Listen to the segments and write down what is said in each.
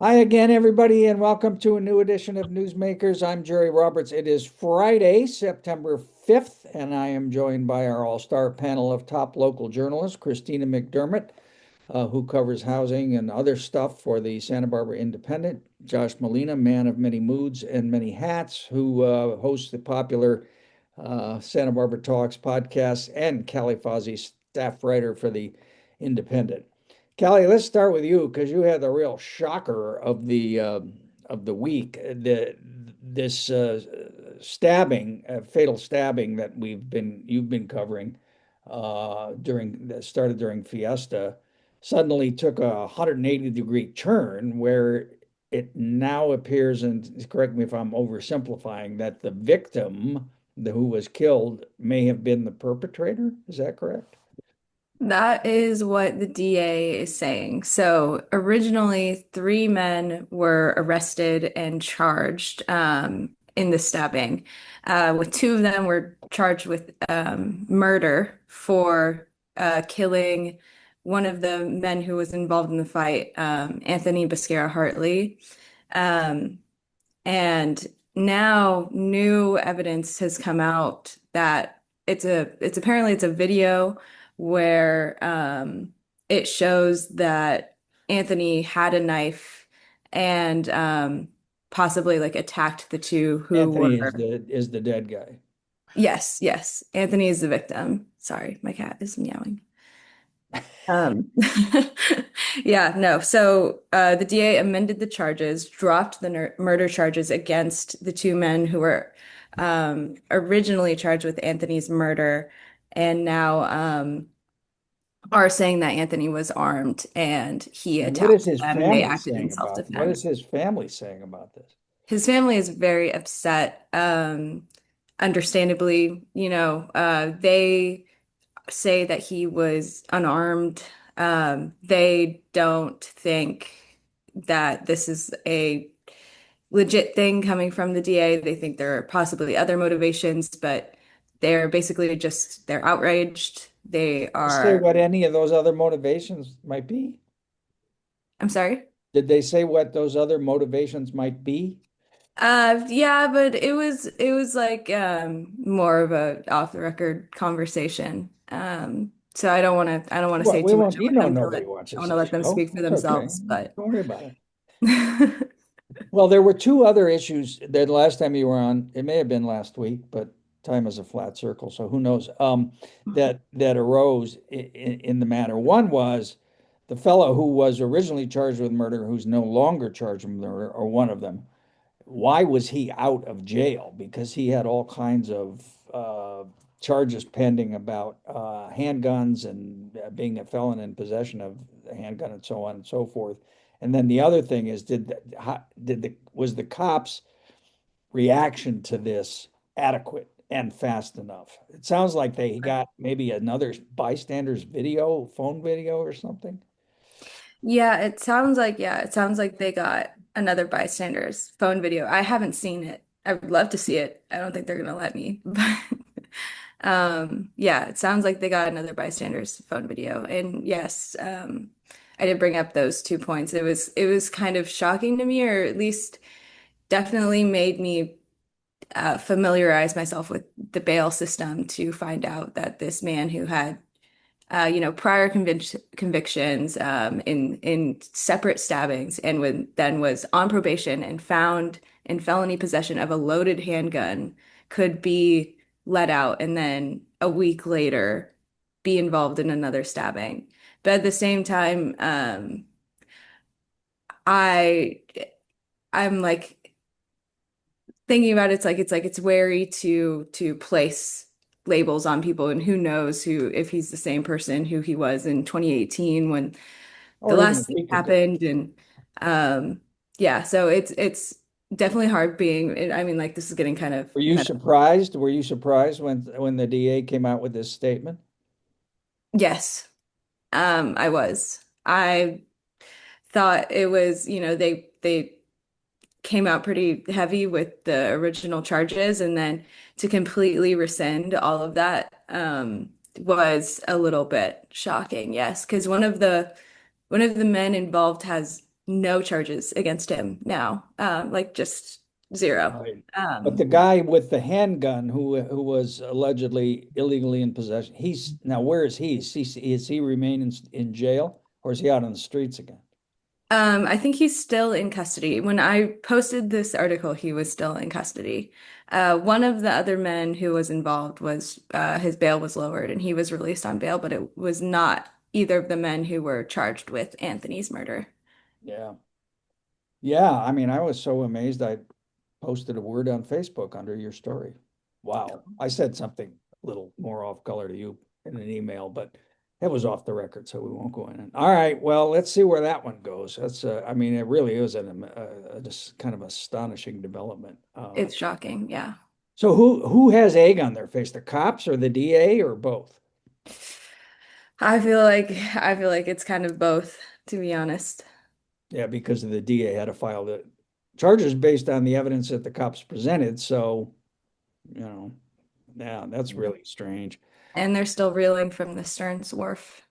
Hi again, everybody, and welcome to a new edition of Newsmakers. I'm Jerry Roberts. It is Friday, September 5th, and I am joined by our all-star panel of top local journalists, Christina McDermott, who covers housing and other stuff for the Santa Barbara Independent, Josh Molina, man of many moods and many hats, who hosts the popular Santa Barbara Talks podcast, and Callie Fausey, staff writer for the Independent. Callie, let's start with you because you had the real shocker of the week. This stabbing, fatal stabbing that you've been covering during that started during Fiesta, suddenly took a 180-degree turn where it now appears, and correct me if I'm oversimplifying, that the victim who was killed may have been the perpetrator. Is that correct? That is what the DA is saying. So originally, three men were arrested and charged in the stabbing. With two of them were charged with murder for killing one of the men who was involved in the fight, Anthony Becerra Hartley. Um, and now new evidence has come out that it's apparently it's a video where it shows that Anthony had a knife and possibly like attacked the two who Anthony were is the dead guy. yes, Anthony is the victim. Sorry, my cat is meowing. Um, yeah, no. So the DA amended the charges, dropped the murder charges against the two men who were originally charged with Anthony's murder, and now are saying that Anthony was armed and he And what is attacked his them and they family acted in saying about what is self-defense. his family saying about this? His family is very upset. Understandably, they say that he was unarmed. They don't think that this is a legit thing coming from the DA. They think there are possibly other motivations, but they're outraged. They They say are, what any of those other motivations might be? I'm sorry. Did they say what those other motivations might be? Yeah, but it was like more of a off the record conversation. So I don't want to Well, say we too much. won't, you know, nobody I watches want to this let them show. speak for It's okay. themselves, but Don't worry about it. Well, there were two other issues that last time you were on, it may have been last week, but time is a flat circle, so who knows, that arose in the matter. One was the fellow who was originally charged with murder, who's no longer charged with murder, or one of them. Why was he out of jail? Because he had all kinds of charges pending about handguns and being a felon in possession of a handgun and so on and so forth. And then the other thing is, was the cops' reaction to this adequate and fast enough? It sounds like they got maybe another bystander's video, phone video or something. yeah, it sounds like they got another bystander's phone video. I haven't seen it. I would love to see it. I don't think they're gonna let me, but yeah, it sounds like they got another bystander's phone video. And yes, I did bring up those 2 points. It was kind of shocking to me, or at least definitely made me familiarize myself with the bail system to find out that this man who had prior convictions in separate stabbings, and then was on probation and found in felony possession of a loaded handgun, could be let out and then a week later be involved in another stabbing. But at the same time, I I'm like thinking about it, it's wary to place labels on people, and who knows who if he's the same person who he was in 2018 when the Or even a last thing week ago. happened. And um yeah, so it's definitely hard being, I mean, like, this is getting kind of Were you meta. surprised? Were you surprised when the DA came out with this statement? Yes, I was. I thought it was, they came out pretty heavy with the original charges, and then to completely rescind all of that was a little bit shocking. Yes, because one of the men involved has no charges against him now, like just zero. Right. But the Um, guy with the handgun who was allegedly illegally in possession, he's now where is he? Is he remain in jail or is he out on the streets again? I think he's still in custody. When I posted this article, he was still in custody. One of the other men who was involved was his bail was lowered and he was released on bail, but it was not either of the men who were charged with Anthony's murder. Yeah. Yeah, I mean, I was so amazed I posted a word on Facebook under your story. Wow. I said something a little more off color to you in an email, but it was off the record, so we won't go in. All right, well, let's see where that one goes. That's I mean, it really is just kind of astonishing development. It's shocking, yeah. So who has egg on their face? The cops or the DA or both? I feel like it's kind of both, to be honest. Yeah, because the DA had to file the charges based on the evidence that the cops presented. So, you know, yeah, that's really strange. And they're still reeling from the Stearns Wharf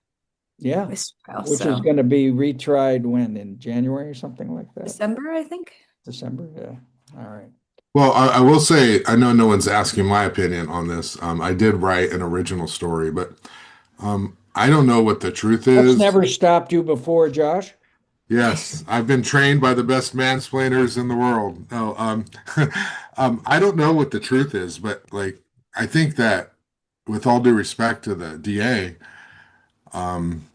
Yeah, mistrial, which is so going to be retried when in January or something like that. December, I think. December. Yeah. All right. Well, I will say, I know no one's asking my opinion on this. I did write an original story, but I don't know what the truth That's is. never stopped you before, Josh. Yes, I've been trained by the best mansplainers in the world. No, I don't know what the truth is, but like, I think that with all due respect to the DA,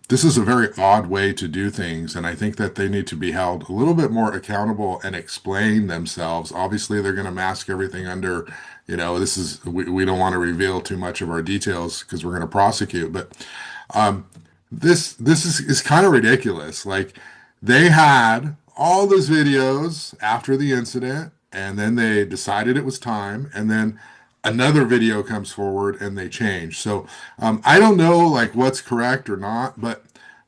this is a very odd way to do things, and I think that they need to be held a little bit more accountable and explain themselves. Obviously, they're going to mask everything under, we don't want to reveal too much of our details because we're going to prosecute. But um, this is kind of ridiculous. Like they had all those videos after the incident, and then they decided it was time, and then another video comes forward and they change. So I don't know like what's correct or not, but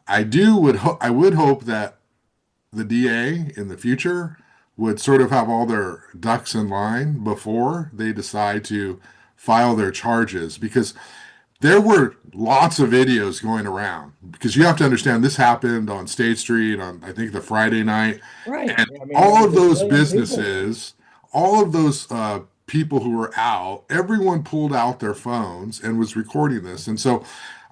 I would hope that the DA in the future would sort of have all their ducks in line before they decide to file their charges because there were lots of videos going around because you have to understand this happened on State Street on I think the Friday night Right. and I mean, there all was of a those million people. businesses, all of those people who were out, everyone pulled out their phones and was recording this. And so,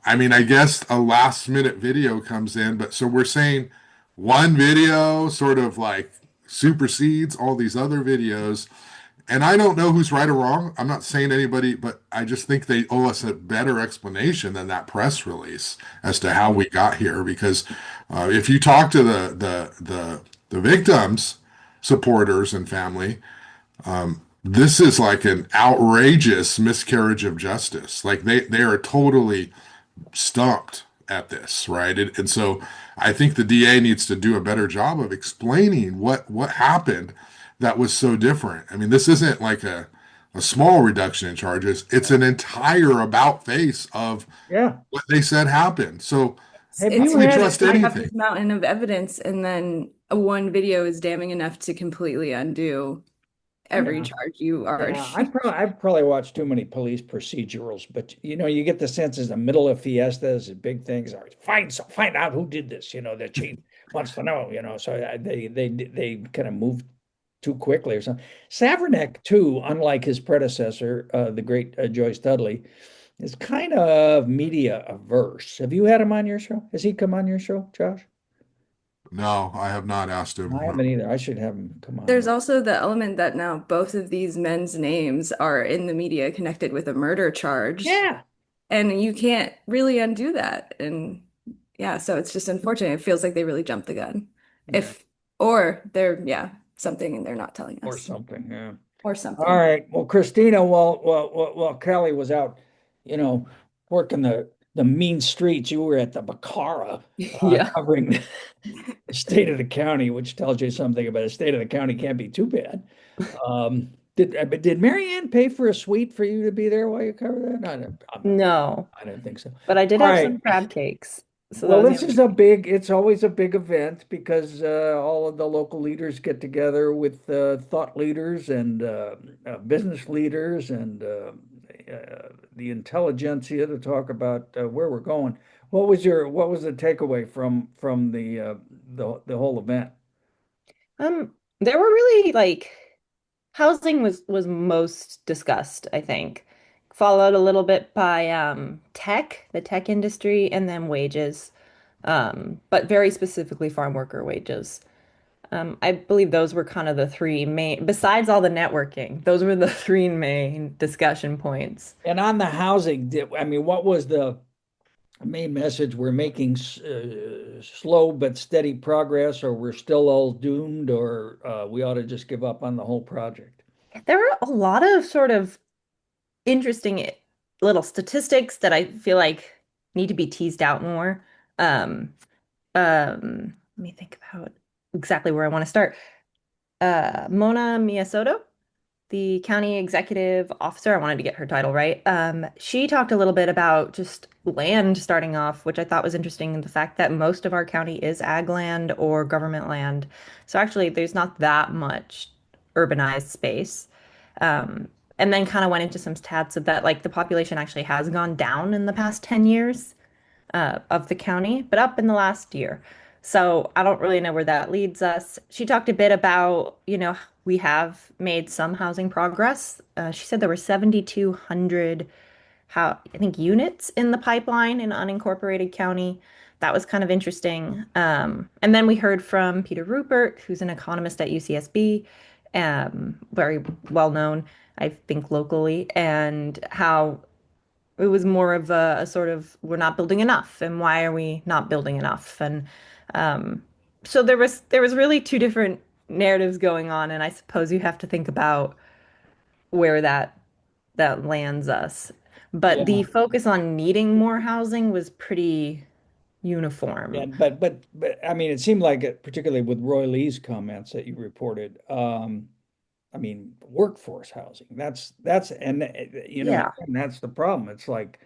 I mean, I guess a last minute video comes in, but so we're saying one video sort of like supersedes all these other videos. And I don't know who's right or wrong. I'm not saying anybody, but I just think they owe us a better explanation than that press release as to how we got here. Because if you talk to the victims, supporters, and family, this is like an outrageous miscarriage of justice. Like they are totally stumped at this, right? And so I think the DA needs to do a better job of explaining what happened that was so different. I mean, this isn't like a small reduction in charges. It's an entire about face of Yeah. what they said happened. So Have how It's you can we had, trust crazy. You have anything? this mountain of evidence, and then one video is damning enough to completely undo every yeah. charge you already. Yeah, I've probably watched too many police procedurals, but you get the sense as the middle of fiestas and big things are find out who did this. The chief wants to know. So they kind of move too quickly or something. Savernick too, unlike his predecessor, the great Joyce Dudley, is kind of media averse. Have you had him on your show? Has he come on your show, Josh? No, I have not asked I him. haven't either. I should have him come on. There's also the element that now both of these men's names are in the media connected with a murder charge, Yeah. and you can't really undo that. And yeah, so it's just unfortunate. It feels like they really jumped the gun. Yeah. If, or they're, yeah, something and they're not telling Or us, something. Yeah. or All something. right. Well, Christina, while Callie was out, you know, working the mean streets, you were at the Bacara, Yeah. covering the state of the county, which tells you something about the state of the county can't be too bad. But did Mary Ann pay for a suite for you to be there while you cover that? No, I don't think so. but I did All have right. some crab cakes. So that Well, was this the is other. it's always a big event because all of the local leaders get together with thought leaders and business leaders and the intelligentsia to talk about where we're going. What was the takeaway from the whole event? There were really like housing was most discussed, I think. Followed a little bit by the tech industry, and then wages, but very specifically farm worker wages. I believe those were kind of the three main, besides all the networking, those were the three main discussion points. And on the housing, I mean, what was the main message? We're making slow but steady progress, or we're still all doomed, or we ought to just give up on the whole project. There were a lot of sort of interesting little statistics that I feel like need to be teased out more. Um, Let me think about exactly where I want to start. Mona Miyasoto, the county executive officer, I wanted to get her title right. She talked a little bit about just land starting off, which I thought was interesting, the fact that most of our county is ag land or government land. So actually, there's not that much urbanized space. Um, and then kind of went into some stats of that, like the population actually has gone down in the past 10 years of the county, but up in the last year. So I don't really know where that leads us. She talked a bit about, we have made some housing progress. She said there were 7,200 I think units in the pipeline in unincorporated county. That was kind of interesting. And then we heard from Peter Rupert, who's an economist at UCSB, very well known, I think, locally, and how it was more of a sort of we're not building enough, and why are we not building enough? And um, so there was really two different narratives going on, and I suppose you have to think about where that lands us. But the Yeah. focus on needing more housing was pretty Yeah, uniform. but I mean, it seemed like it, particularly with Roy Lee's comments that you reported. I mean, workforce housing. Yeah. And that's the problem. It's like,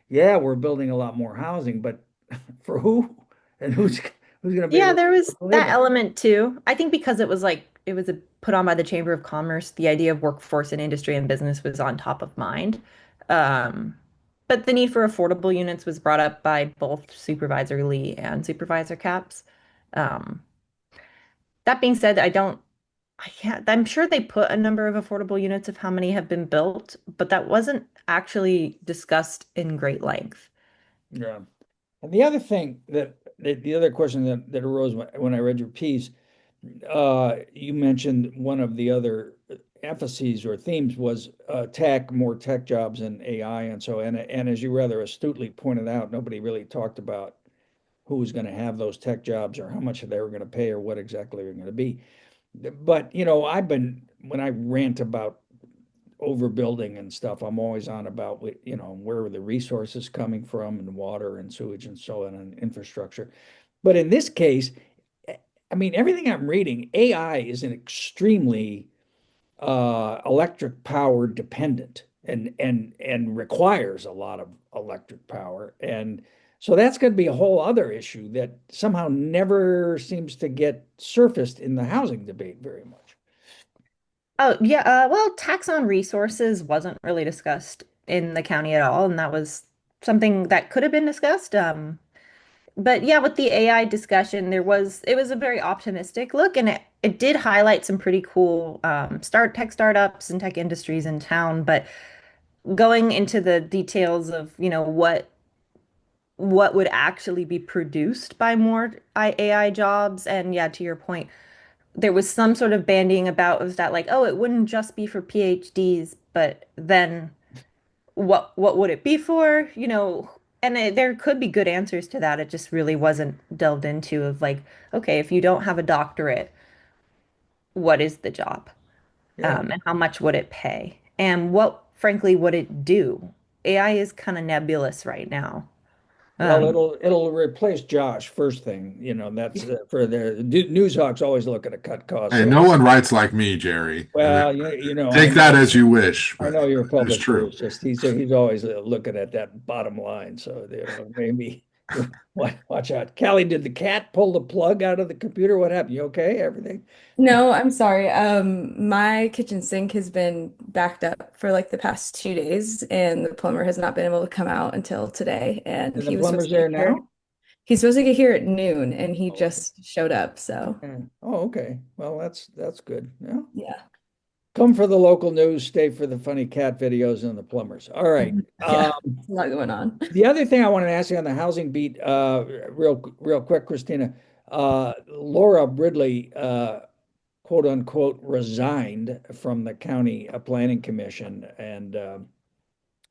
yeah, we're building a lot more housing, but for who? And who's going to be Yeah, able there was to live that in it? element too. I think because it was put on by the Chamber of Commerce, the idea of workforce in industry and business was on top of mind. Um, but the need for affordable units was brought up by both Supervisor Lee and Supervisor Capps. Um, that being said, I can't, I'm sure they put a number of affordable units of how many have been built, but that wasn't actually discussed in great length. Yeah. And the other thing the other question that arose when I read your piece, you mentioned one of the other emphases or themes was more tech jobs and AI, and so and as you rather astutely pointed out, nobody really talked about who was going to have those tech jobs or how much they were going to pay or what exactly they're going to be. But when I rant about overbuilding and stuff, I'm always on about where are the resources coming from and water and sewage and so on and infrastructure. But in this case, I mean, everything I'm reading, AI is an extremely electric power dependent and requires a lot of electric power. And so that's going to be a whole other issue that somehow never seems to get surfaced in the housing debate very much. Oh, yeah. Well, tax on resources wasn't really discussed in the county at all, and that was something that could have been discussed. But yeah, with the AI discussion, it was a very optimistic look, and it did highlight some pretty cool tech startups and tech industries in town. But going into the details of, what would actually be produced by more AI jobs, and yeah, to your point, there was some sort of bandying about was that like, oh, it wouldn't just be for PhDs, but then what would it be for? And there could be good answers to that. It just really wasn't delved into of like, okay, if you don't have a doctorate, what is the job? Yeah. And how much would it pay? And what, frankly, would it do? AI is kind of nebulous right now. Well, Um, it'll replace Josh first thing. That's for the news hawks always looking to cut costs. Hey, So, no one writes like me, Jerry. well, Take that as you wish, I but know your it's publisher true. is just he's always looking at that bottom line. So maybe watch out. Callie, did the cat pull the plug out of the computer? What happened? You okay? Everything? No, I'm sorry. My kitchen sink has been backed up for like the past 2 days, and the plumber has not been able to come out until today. And And the he was supposed plumber's to be there here. now? He's supposed to get here at noon and he Oh. just showed up, so Oh, okay. Well, that's good. Yeah. yeah. Come for the local news, stay for the funny cat videos and the plumbers. All right. Yeah, there's a lot going on. The other thing I wanted to ask you on the housing beat, real quick, Christina, Laura Bridley, quote unquote, resigned from the county planning commission, and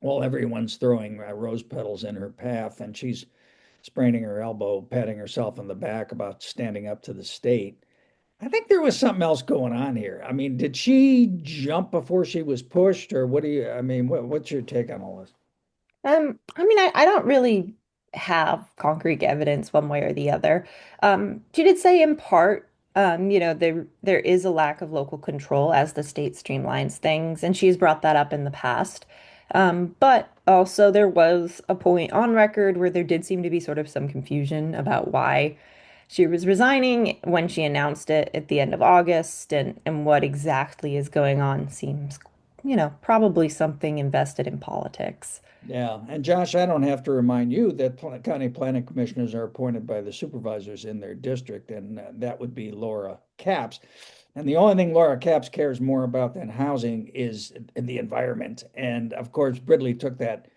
well, everyone's throwing rose petals in her path, and she's spraining her elbow, patting herself on the back about standing up to the state. I think there was something else going on here. I mean, did she jump before she was pushed, or what do you, I mean, what's your take on all this? I mean, I don't really have concrete evidence one way or the other. She did say in part, there is a lack of local control as the state streamlines things, and she's brought that up in the past. But also there was a point on record where there did seem to be sort of some confusion about why she was resigning when she announced it at the end of August, and what exactly is going on seems, probably something invested in politics. Yeah, and Josh, I don't have to remind you that county planning commissioners are appointed by the supervisors in their district, and that would be Laura Capps. And the only thing Laura Capps cares more about than housing is the environment. And of course, Bridley took that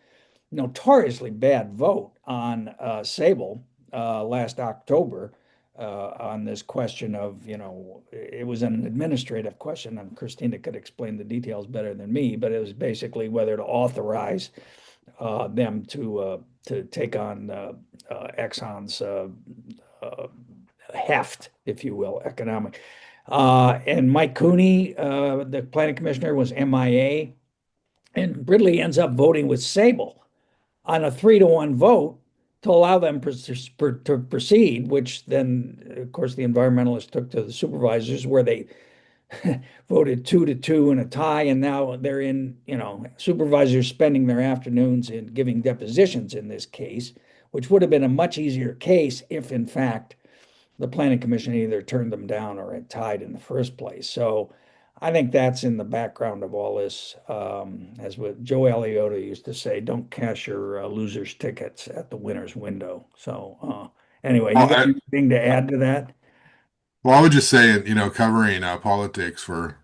notoriously bad vote on Sable last October on this question of, it was an administrative question, and Christina could explain the details better than me, but it was basically whether to authorize them to take on Exxon's heft, if you will, economic. And Mike Cooney, the planning commissioner, was MIA, and Bridley ends up voting with Sable on a 3-1 vote to allow them to proceed, which then, of course, the environmentalists took to the supervisors, where they voted 2-2 in a tie, and now they're in, supervisors spending their afternoons in giving depositions in this case, which would have been a much easier case if, in fact, the planning commission either turned them down or had tied in the first place. So I think that's in the background of all this. As what Joe Aliotta used to say, don't cash your loser's tickets at the winner's window. So anyway, you Well, got anything to add to that? I would just say, covering politics for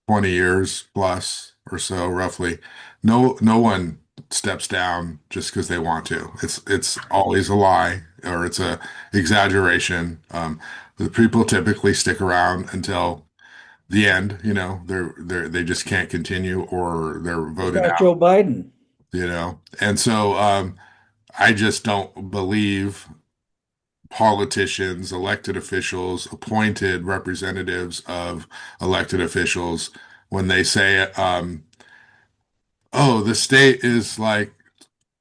20 years plus or so, roughly, no one steps down just because they want to. It's always a lie, or it's a exaggeration. The people typically stick around until the end. They just can't continue, or they're What voted about out. Joe Biden? And so I just don't believe politicians, elected officials, appointed representatives of elected officials when they say, oh, the state is like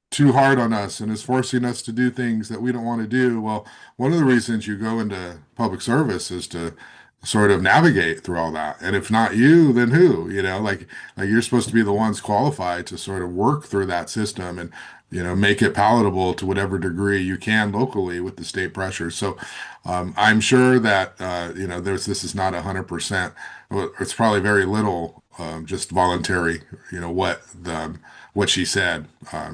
too hard on us and is forcing us to do things that we don't want to do. Well, one of the reasons you go into public service is to sort of navigate through all that. And if not you, then who? Like you're supposed to be the ones qualified to sort of work through that system and make it palatable to whatever degree you can locally with the state pressure. So I'm sure that this is not 100%. It's probably very little just voluntary. What she said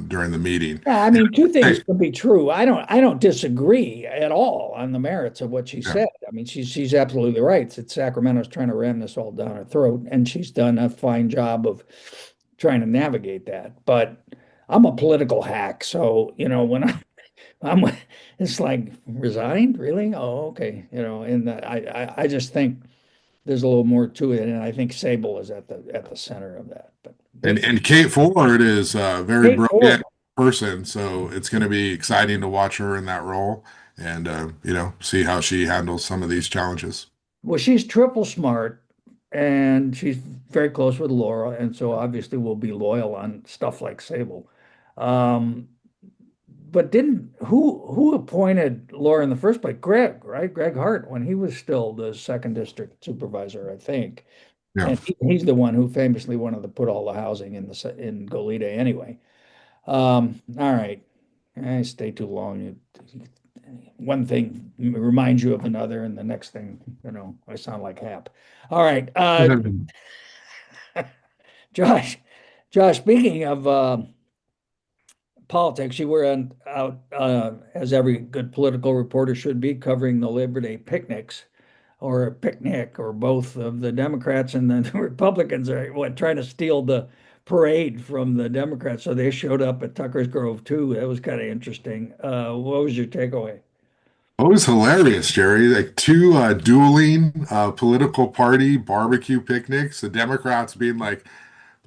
during the meeting. Yeah, I mean, two things Hey, can be true. I don't disagree at all on the merits of what she yeah. said. I mean, she's absolutely right that Sacramento's trying to ram this all down her throat, and she's done a fine job of trying to navigate that. But I'm a political hack, so when I'm it's like resigned, really? Oh, okay. And I just think there's a little more to it, and I think Sable is at the center of that. But And good for and Kate Ford is a very Kate Ford. brilliant person, so it's going to be exciting to watch her in that role and see how she handles some of these challenges. Well, she's triple smart, and she's very close with Laura, and so obviously will be loyal on stuff like Sable. Um, but didn't who appointed Laura in the first place? Greg, right? Greg Hart, when he was still the second district supervisor, I think. Yeah. And he's the one who famously wanted to put all the housing in Goleta anyway. All right. I stay too long. One thing reminds you of another, and the next thing, I sound like Hap. All right. Josh, speaking of politics. You were out, as every good political reporter should be, covering the Labor Day picnics, or a picnic, or both of the Democrats and the Republicans are trying to steal the parade from the Democrats. So they showed up at Tucker's Grove too. That was kind of interesting. What was your takeaway? It was hilarious, Jerry. Like two dueling political party barbecue picnics. The Democrats being like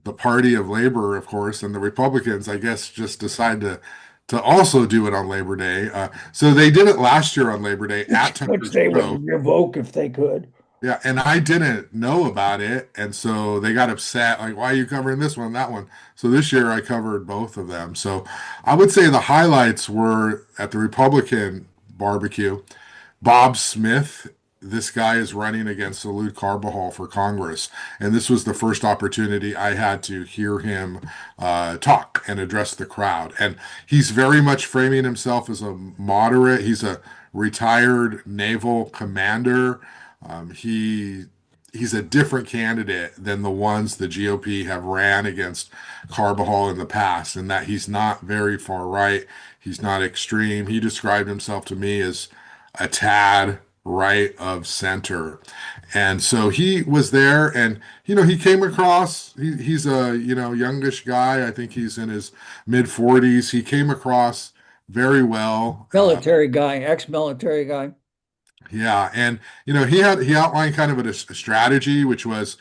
the party of labor, of course, and the Republicans, I guess, just decide to also do it on Labor Day. So they did it last year on Labor Day at Which Tucker's they Grove. would revoke if they could. Yeah, and I didn't know about it, and so they got upset, like, why are you covering this one, that one? So this year I covered both of them. So I would say the highlights were at the Republican barbecue. Bob Smith, this guy is running against Salud Carbajal for Congress, and this was the first opportunity I had to hear him talk and address the crowd. And he's very much framing himself as a moderate. He's a retired naval commander. He's a different candidate than the ones the GOP have ran against Carbajal in the past, in that he's not very far right. He's not extreme. He described himself to me as a tad right of center. And so he was there, and he came across, he's a youngish guy. I think he's in his mid 40s. He came across very well. Military guy, ex-military guy. Yeah, and he outlined kind of a strategy, which was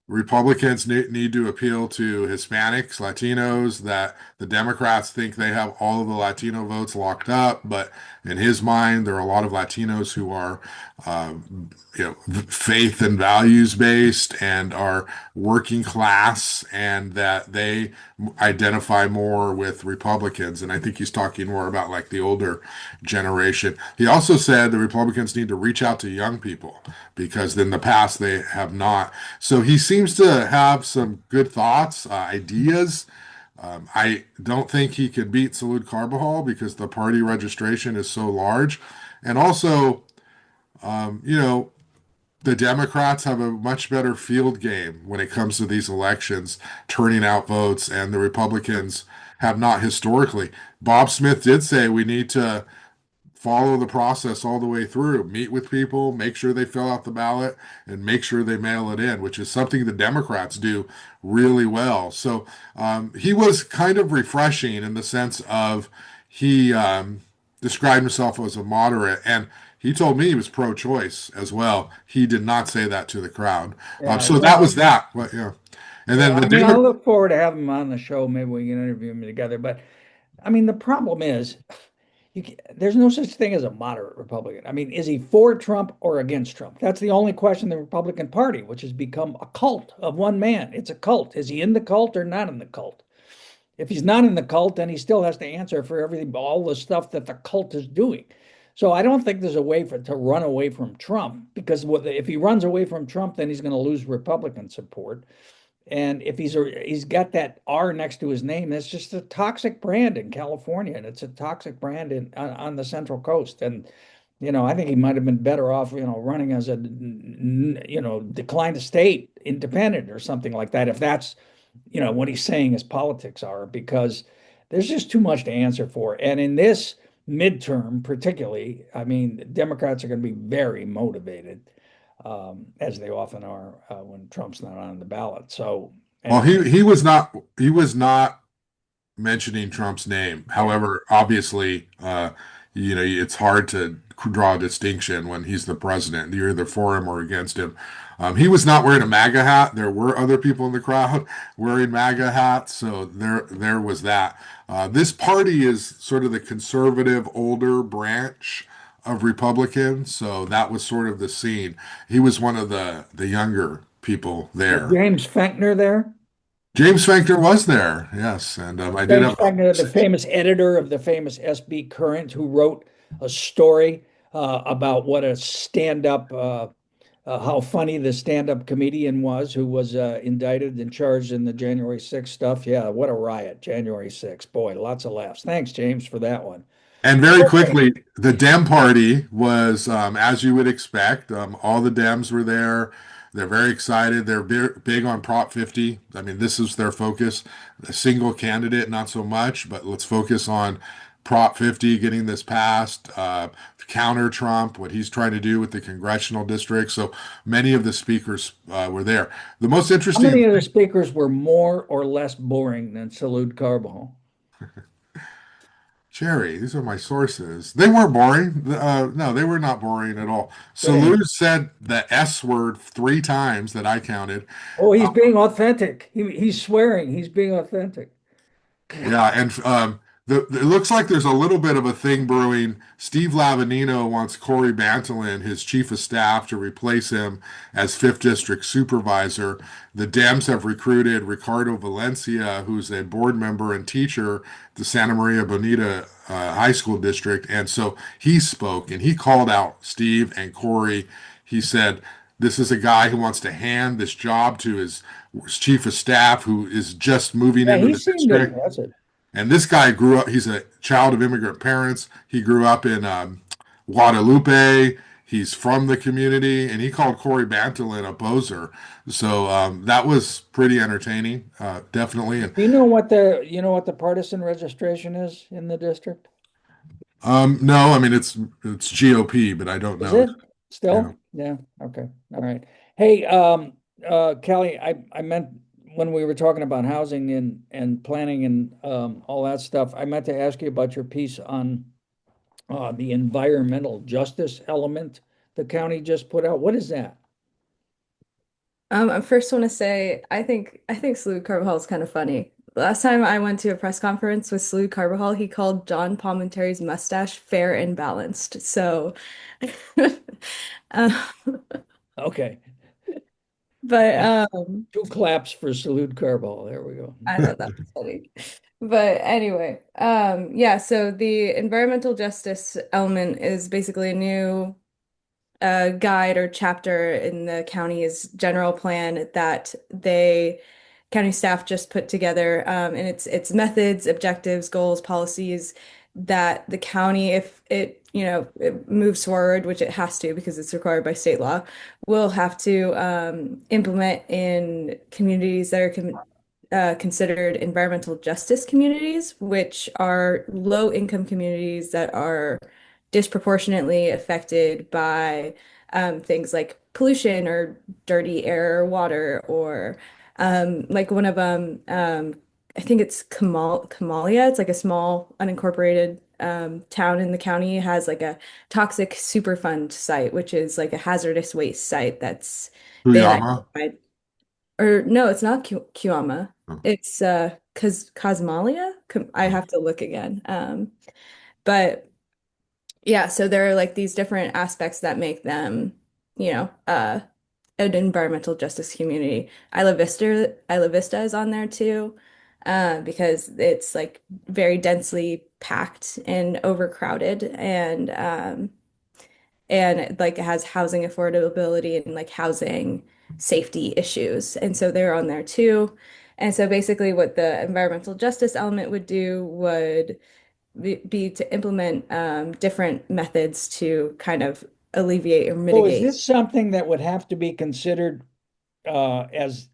Republicans need to appeal to Hispanics, Latinos, that the Democrats think they have all of the Latino votes locked up. But in his mind, there are a lot of Latinos who are, faith and values based and are working class, and that they identify more with Republicans. And I think he's talking more about like the older generation. He also said the Republicans need to reach out to young people, because in the past they have not. So he seems to have some good thoughts, ideas. I don't think he could beat Salud Carbajal because the party registration is so large. And also, the Democrats have a much better field game when it comes to these elections, turning out votes, and the Republicans have not historically. Bob Smith did say we need to follow the process all the way through, meet with people, make sure they fill out the ballot, and make sure they mail it in, which is something the Democrats do really well. So he was kind of refreshing in the sense of he described himself as a moderate, and he told me he was pro-choice as well. He did not say that to the crowd. Yeah, So that was that. But yeah. And then I look forward to having him on the show. Maybe we can interview him together. But I mean, the problem is, there's no such thing as a moderate Republican. I mean, is he for Trump or against Trump? That's the only question in the Republican Party, which has become a cult of one man. It's a cult. Is he in the cult or not in the cult? If he's not in the cult, then he still has to answer for everything, all the stuff that the cult is doing. So I don't think there's a way to run away from Trump, because if he runs away from Trump, then he's going to lose Republican support. And if he's got that R next to his name, that's just a toxic brand in California, and it's a toxic brand on the Central Coast. And I think he might have been better off, running as a declined state independent or something like that, if that's what he's saying his politics are, because there's just too much to answer for. And in this midterm, particularly, I mean, Democrats are going to be very motivated, as they often are when Trump's not on the ballot. So, well, he was not mentioning Trump's name. However, obviously, it's hard to draw a distinction when he's the president. You're either for him or against him. He was not wearing a MAGA hat. There were other people in the crowd wearing MAGA hats, so there was that. This party is sort of the conservative, older branch of Republicans, so that was sort of the scene. He was one of the younger people there. James Fankner there? James Fankner was there, yes. And I did have Fankner, the famous editor of the famous SB Current, who wrote a story about what a stand-up, how funny the stand-up comedian was, who was indicted and charged in the January 6th stuff. Yeah, what a riot, January 6th. Boy, lots of laughs. Thanks, James, for that one. And very quickly, the Dem party was, as you would expect, all the Dems were there. They're very excited. They're big on Prop 50. I mean, this is their focus. A single candidate, not so much, but let's focus on Prop 50, getting this passed, counter Trump, what he's trying to do with the congressional district. So many of the speakers were there. The most How interesting many of the speakers were more or less boring than Salud Carbajal? Jerry, these are my sources. They weren't boring. No, they were not boring at all. Same. Salute said the S word 3 times that I counted. Oh, he's being authentic. He's swearing. He's being authentic. Yeah, and it looks like there's a little bit of a thing brewing. Steve Lavanino wants Corey Bantolin, his chief of staff, to replace him as fifth district supervisor. The Dems have recruited Ricardo Valencia, who's a board member and teacher at the Santa Maria Bonita High School District, and so he spoke and he called out Steve and Corey. He said, "This is a guy who wants to hand this job to his chief of staff, who is just moving Yeah, into he the seemed district." impressive. And this guy grew up, he's a child of immigrant parents. He grew up in Guadalupe. He's from the community, and he called Corey Bantolin a poser. So that was pretty entertaining, definitely. And Do you know what the partisan registration is in the district? no, I mean it's GOP, but I don't Is know. it Yeah. still? Yeah. Okay. All right. Hey, Callie, I meant when we were talking about housing and planning and all that stuff, I meant to ask you about your piece on the environmental justice element the county just put out. What is that? I first want to say I think Salud Carbajal is kind of funny. Last time I went to a press conference with Salud Carbajal, he called John Palminteri's mustache fair and balanced. So, um, Okay. but Yeah. Two claps for Salute Carball. There we go. I thought that was funny. But anyway, yeah. So the environmental justice element is basically a new guide or chapter in the county's general plan that county staff just put together, and it's methods, objectives, goals, policies that the county, if it it moves forward, which it has to because it's required by state law, will have to implement in communities that are considered environmental justice communities, which are low income communities that are disproportionately affected by things like pollution or dirty air or water, or like one of them, I think it's Kamalia. It's like a small unincorporated town in the county, has like a toxic Superfund site, which is like a hazardous waste site that's been Kuyama. identified. Or no, it's not Kiwama. Oh. It's Cosmalia. I have to look again. But yeah, so there are like these different aspects that make them, you know, an environmental justice community. Isla Vista is on there too, because it's like very densely packed and overcrowded, and like it has housing affordability and like housing safety issues. And so they're on there too. And so basically what the environmental justice element would do would be to implement different methods to kind of alleviate or So is mitigate. this something that would have to be considered as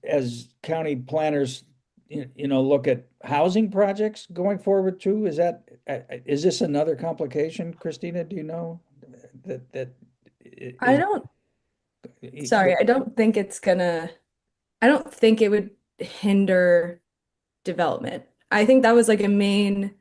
county planners, look at housing projects going forward too? Is this another complication, Christina? Do you know that I is don't, sorry, I don't think it would hinder development. I think that was like a main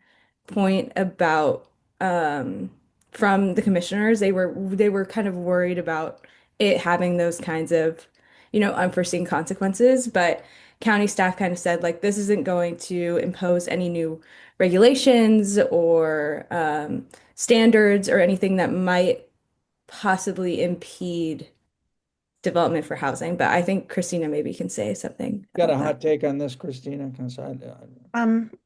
point about from the commissioners. They were kind of worried about it having those kinds of, unforeseen consequences, but county staff kind of said like this isn't going to impose any new regulations or standards or anything that might possibly impede development for housing. But I think Christina maybe can say something got a about that. hot take on this, Christina? 'Cause I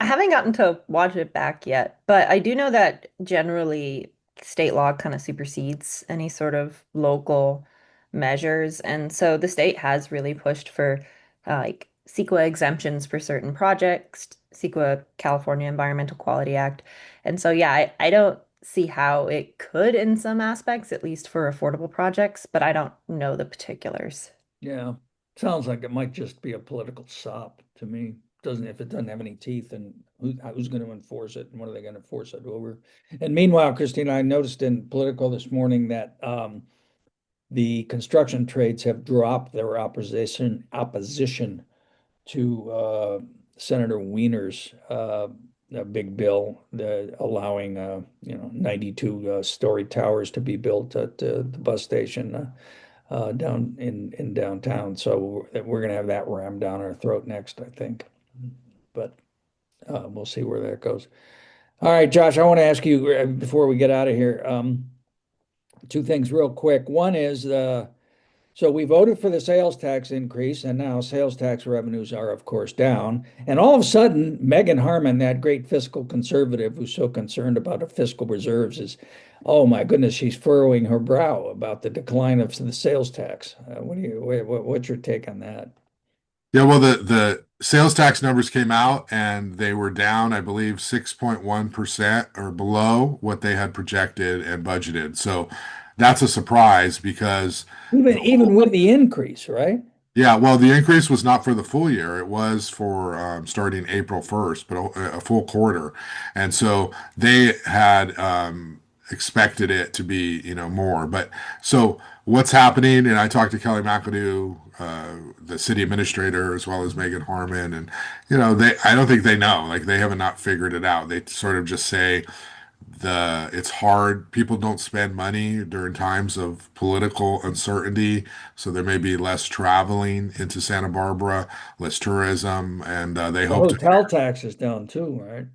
haven't gotten to watch it back yet, but I do know that generally state law kind of supersedes any sort of local measures. And so the state has really pushed for like CEQA exemptions for certain projects, CEQA, California Environmental Quality Act. And so, yeah, I don't see how it could in some aspects, at least for affordable projects, but I don't know the particulars. Yeah, sounds like it might just be a political sop to me. Doesn't, if it doesn't have any teeth, and who's going to enforce it, and what are they going to force it over? And meanwhile, Christina, I noticed in Political this morning that the construction trades have dropped their opposition to Senator Weiner's a big bill allowing 92 story towers to be built at the bus station down in downtown. So we're going to have that rammed down our throat next, I think. But we'll see where that goes. All right, Josh, I want to ask you before we get out of here, two things real quick. One is so we voted for the sales tax increase, and now sales tax revenues are, of course, down. And all of a sudden, Megan Harmon, that great fiscal conservative who's so concerned about her fiscal reserves, is, oh my goodness, she's furrowing her brow about the decline of the sales tax. What's your take on that? Yeah, well, the sales tax numbers came out and they were down, I believe, 6.1% or below what they had projected and budgeted. So that's a surprise because Even with the increase, right? yeah, well, the increase was not for the full year. It was for starting April 1st, but a full quarter. And so they had expected it to be, more. But so what's happening, and I talked to Kelly McAdoo, the city administrator, as well as Megan Harmon, and, I don't think they know. Like they haven't not figured it out. They sort of just say, it's hard. People don't spend money during times of political uncertainty, so there may be less traveling into Santa Barbara, less tourism, and they The hope to. hotel tax is down too, right?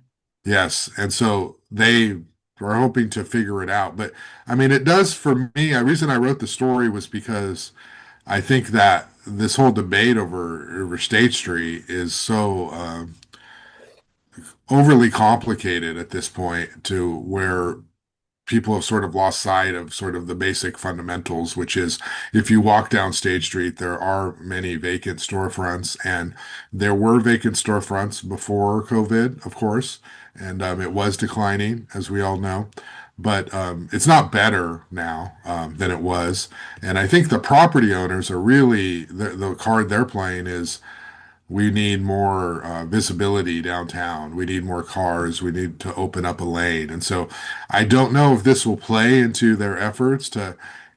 Yes, and so they are hoping to figure it out. But I mean, it does for me. The reason I wrote the story was because I think that this whole debate over State Street is so overly complicated at this point to where people have sort of lost sight of sort of the basic fundamentals, which is if you walk down State Street, there are many vacant storefronts, and there were vacant storefronts before COVID, of course, and it was declining, as we all know. But it's not better now than it was. And I think the property owners are really, the card they're playing is we need more visibility downtown. We need more cars. We need to open up a lane. And so I don't know if this will play into their efforts to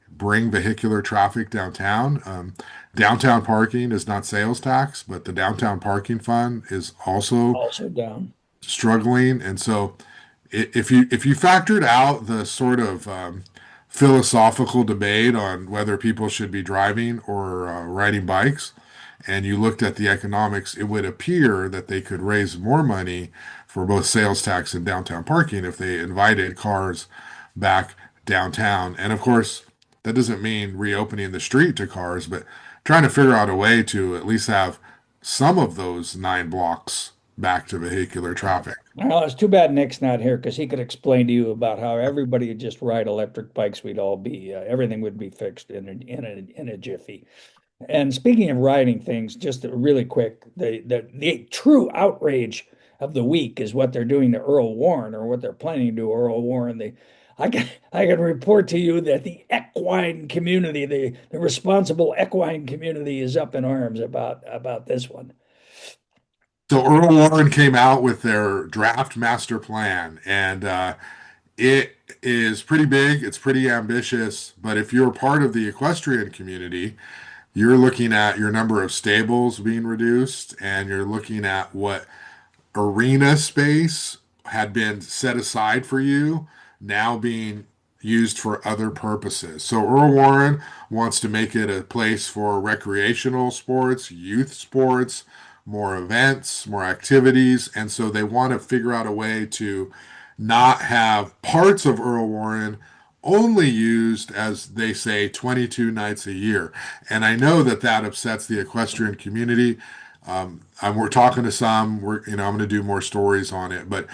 bring vehicular traffic downtown. Downtown parking is not sales tax, but the downtown parking fund is also Also down. struggling. And so if you factored out the sort of philosophical debate on whether people should be driving or riding bikes, and you looked at the economics, it would appear that they could raise more money for both sales tax and downtown parking if they invited cars back downtown. And of course, that doesn't mean reopening the street to cars, but trying to figure out a way to at least have some of those 9 blocks back to vehicular traffic. Well, it's too bad Nick's not here because he could explain to you about how everybody would just ride electric bikes. We'd all be everything would be fixed in a jiffy. And speaking of riding things, just really quick, the true outrage of the week is what they're doing to Earl Warren, or what they're planning to do to Earl Warren. I can report to you that the equine community, the responsible equine community, is up in arms about this one. So Earl Warren came out with their draft master plan, and it is pretty big. It's pretty ambitious. But if you're part of the equestrian community, you're looking at your number of stables being reduced, and you're looking at what arena space had been set aside for you now being used for other purposes. So Earl Warren wants to make it a place for recreational sports, youth sports, more events, more activities. And so they want to figure out a way to not have parts of Earl Warren only used, as they say, 22 nights a year. And I know that that upsets the equestrian community. We're talking to some. I'm going to do more stories on it, but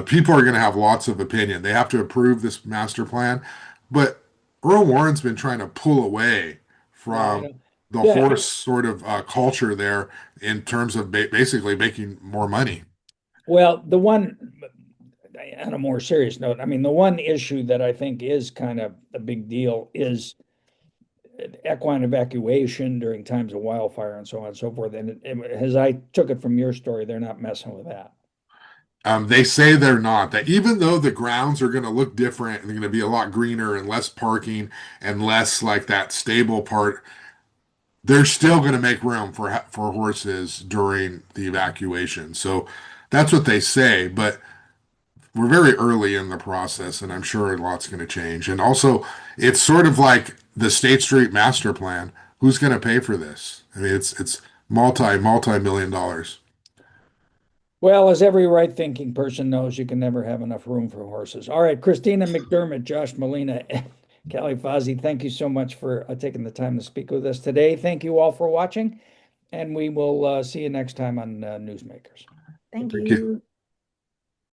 people are going to have lots of opinion. They have to approve this master plan, but Earl Warren's been trying to pull away Yeah, from the yeah. horse sort of culture there in terms of basically making more money. Well, on a more serious note, I mean, the one issue that I think is kind of a big deal is equine evacuation during times of wildfire and so on and so forth. And as I took it from your story, they're not messing with that. They say they're not. That even though the grounds are going to look different and they're going to be a lot greener and less parking and less like that stable part, they're still going to make room for horses during the evacuation. So that's what they say. But we're very early in the process, and I'm sure a lot's going to change. And also, it's sort of like the State Street master plan. Who's going to pay for this? I mean, it's multi-million dollars. Well, as every right-thinking person knows, you can never have enough room for horses. All right, Christina McDermott, Josh Molina, and Callie Fausey, thank you so much for taking the time to speak with us today. Thank you all for watching, and we will see you next time on Newsmakers. Thank Thank you. you.